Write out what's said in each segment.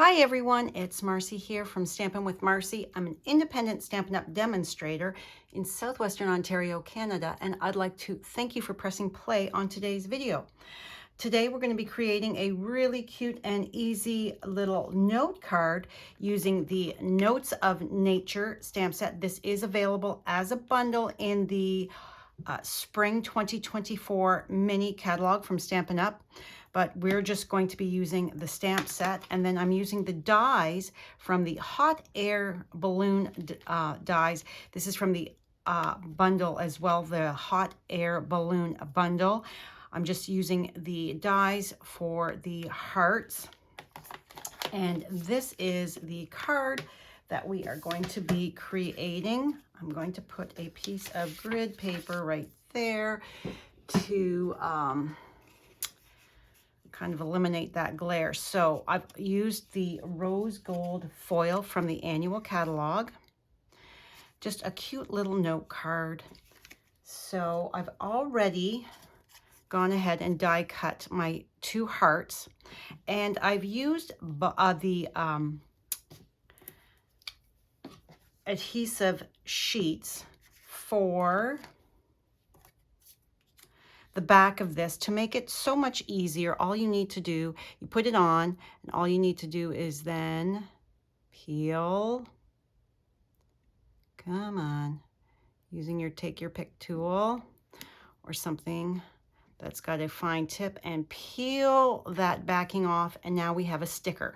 Hi everyone, it's Marcy here from Stampin' with Marcy. I'm an independent Stampin' Up! Demonstrator in Southwestern Ontario, Canada, and I'd like to thank you for pressing play on today's video. Today we're going to be creating a really cute and easy little note card using the Notes of Nature stamp set. This is available as a bundle in the Spring 2024 Mini Catalog from Stampin' Up! But we're just going to be using the stamp set, and then I'm using the dies from the hot air balloon dies. This is from the bundle as well, the hot air balloon bundle. I'm just using the dies for the hearts, and this is the card that we are going to be creating. I'm going to put a piece of grid paper right there to kind of eliminate that glare. So I've used the rose gold foil from the annual catalog. Just a cute little note card. So I've already gone ahead and die cut my two hearts, and I've used the adhesive sheets for the back of this to make it so much easier. All you need to do, you put it on, and all you need to do is then peel. Come on, using your take your pick tool or something that's got a fine tip, and peel that backing off, and now we have a sticker.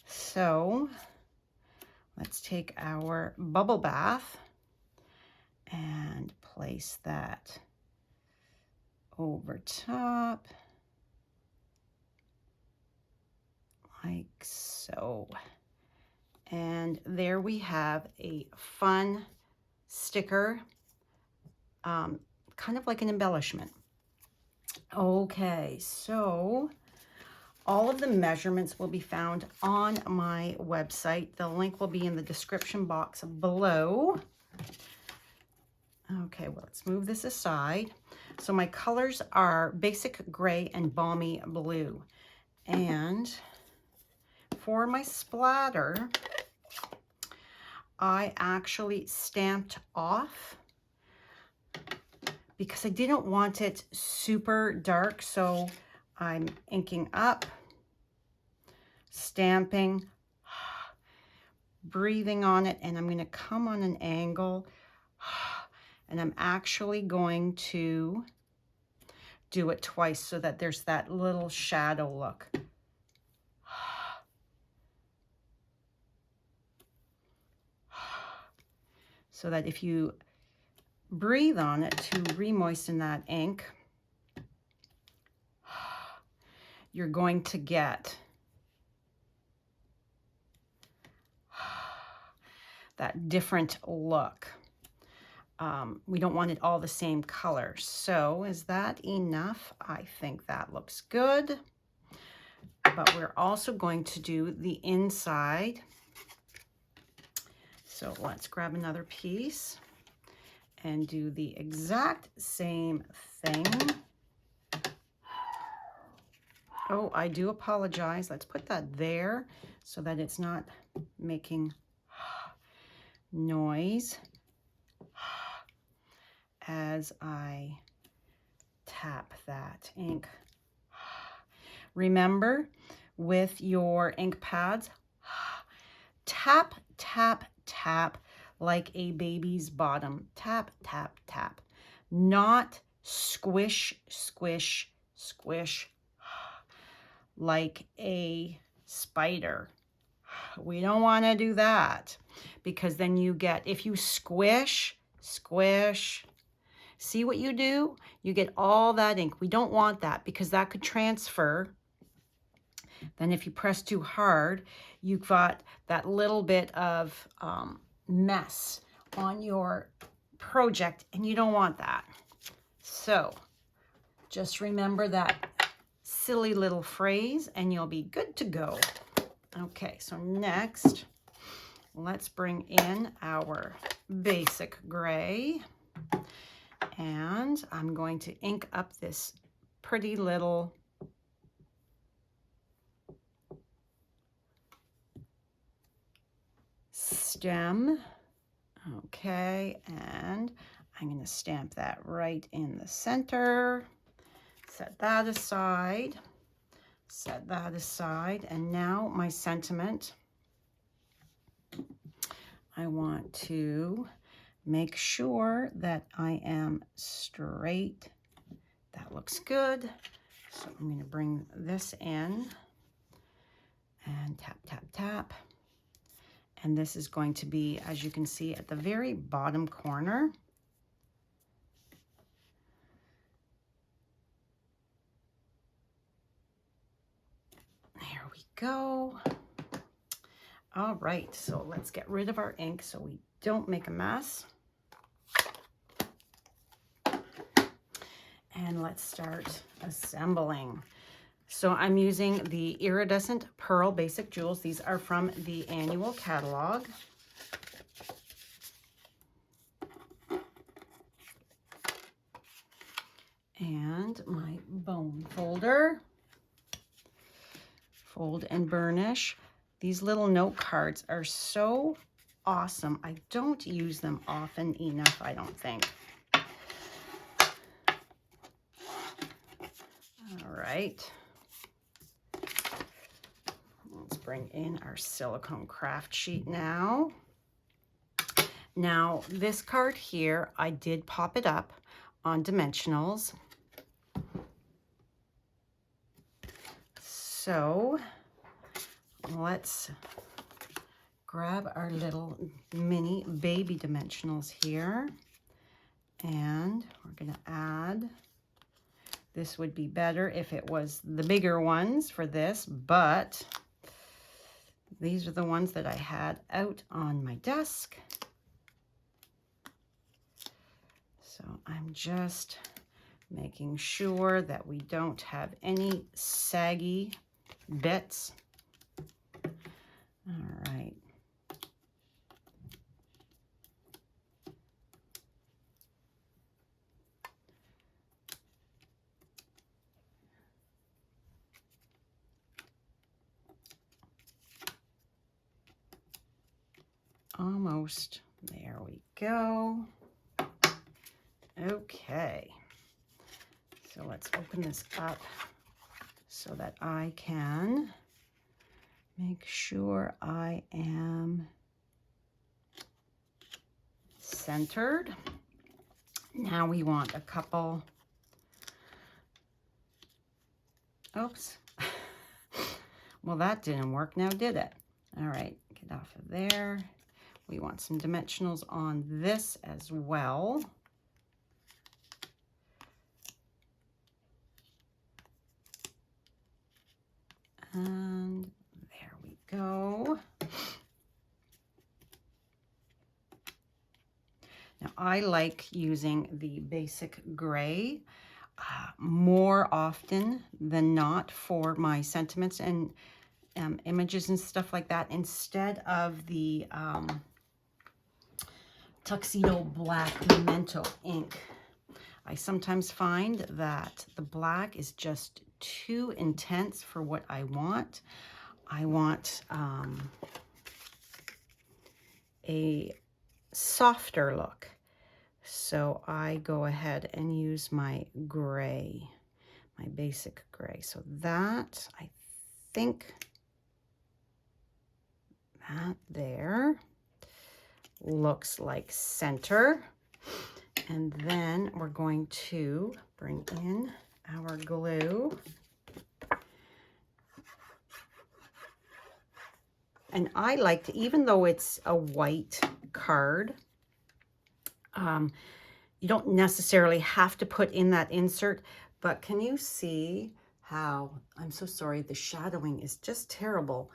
So let's take our bubble bath and place that over top like so. And there we have a fun sticker, kind of like an embellishment. Okay, so all of the measurements will be found on my website. The link will be in the description box below. Okay, well, let's move this aside. So my colors are basic gray and balmy blue. And for my splatter, I actually stamped off because I didn't want it super dark. So I'm inking up, stamping, breathing on it, and I'm going to come on an angle, and I'm actually going to do it twice so that there's that little shadow look. So that if you breathe on it to re-moisten that ink, you're going to get that different look. We don't want it all the same color. So is that enough? I think that looks good. But we're also going to do the inside. So let's grab another piece and do the exact same thing. Oh, I do apologize. Let's put that there so that it's not making noise as I tap that ink. Remember, with your ink pads, tap, tap, tap like a baby's bottom. Tap, tap, tap. Not squish, squish, squish like a spider. We don't want to do that, because then you get, if you squish, squish, see what you do? You get all that ink. We don't want that, because that could transfer. Then if you press too hard, you've got that little bit of mess on your project, and you don't want that. So just remember that silly little phrase and you'll be good to go. Okay, so next, let's bring in our basic gray, and I'm going to ink up this pretty little stem. Okay, and I'm going to stamp that right in the center. Set that aside. Set that aside. And now my sentiment. I want to make sure that I am straight. That looks good. So I'm going to bring this in and tap, tap, tap. And this is going to be, as you can see, at the very bottom corner. There we go. All right, so let's get rid of our ink so we don't make a mess. And let's start assembling. So I'm using the Iridescent Pearl Basic Jewels. These are from the annual catalog. And my bone folder. Fold and burnish. These little note cards are so awesome. I don't use them often enough, I don't think. All right. Let's bring in our silicone craft sheet now. Now, this card here, I did pop it up on dimensionals. So let's grab our little mini baby dimensionals here, and we're going to add. This would be better if it was the bigger ones for this, but these are the ones that I had out on my desk. So I'm just making sure that we don't have any saggy bits. All right. Almost. There we go. Okay. So let's open this up so that I can make sure I am centered. Now we want a couple, oops. Well, that didn't work now, did it? All right, get off of there. We want some dimensionals on this as well. And there we go. Now I like using the basic gray more often than not for my sentiments and images and stuff like that, instead of the Tuxedo Black Memento ink. I sometimes find that the black is just too intense for what I want. I want a softer look. So I go ahead and use my gray, my basic gray. So that, I think that there looks like center. And then we're going to bring in our glue. And I like to, even though it's a white card, you don't necessarily have to put in that insert, but can you see how, I'm so sorry, the shadowing is just terrible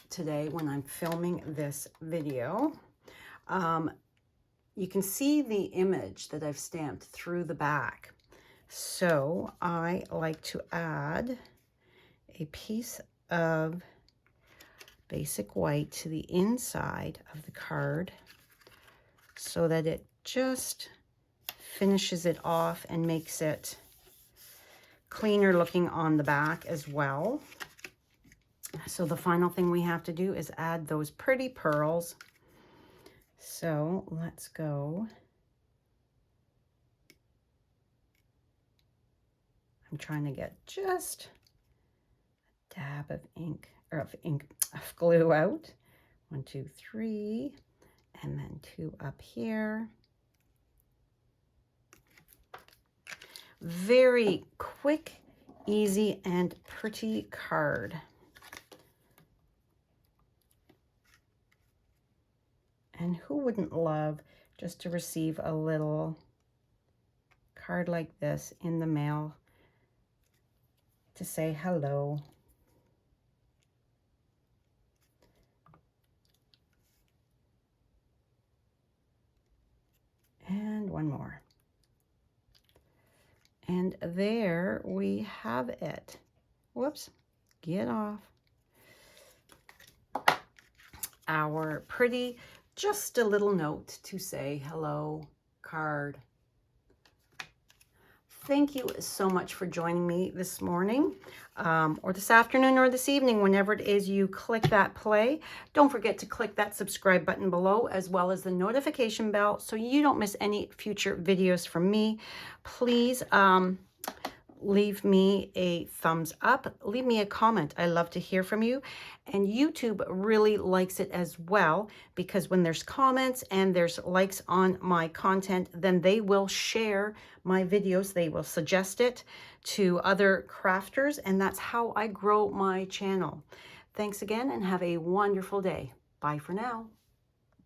today when I'm filming this video. You can see the image that I've stamped through the back. So I like to add a piece of basic white to the inside of the card so that it just finishes it off and makes it cleaner looking on the back as well. So the final thing we have to do is add those pretty pearls. So let's go. I'm trying to get just a dab of ink, or of glue out. 1, 2, 3, and then 2 up here. Very quick, easy, and pretty card. And who wouldn't love just to receive a little card like this in the mail to say hello. And one more. And there we have it. Whoops, get off. Our pretty, just a little note to say hello card. Thank you so much for joining me this morning, or this afternoon, or this evening, whenever it is you click that play. Don't forget to click that subscribe button below, as well as the notification bell, so you don't miss any future videos from me. Please leave me a thumbs up, leave me a comment. I love to hear from you. And YouTube really likes it as well, because when there's comments and there's likes on my content, then they will share my videos. They will suggest it to other crafters, and that's how I grow my channel. Thanks again, and have a wonderful day. Bye for now.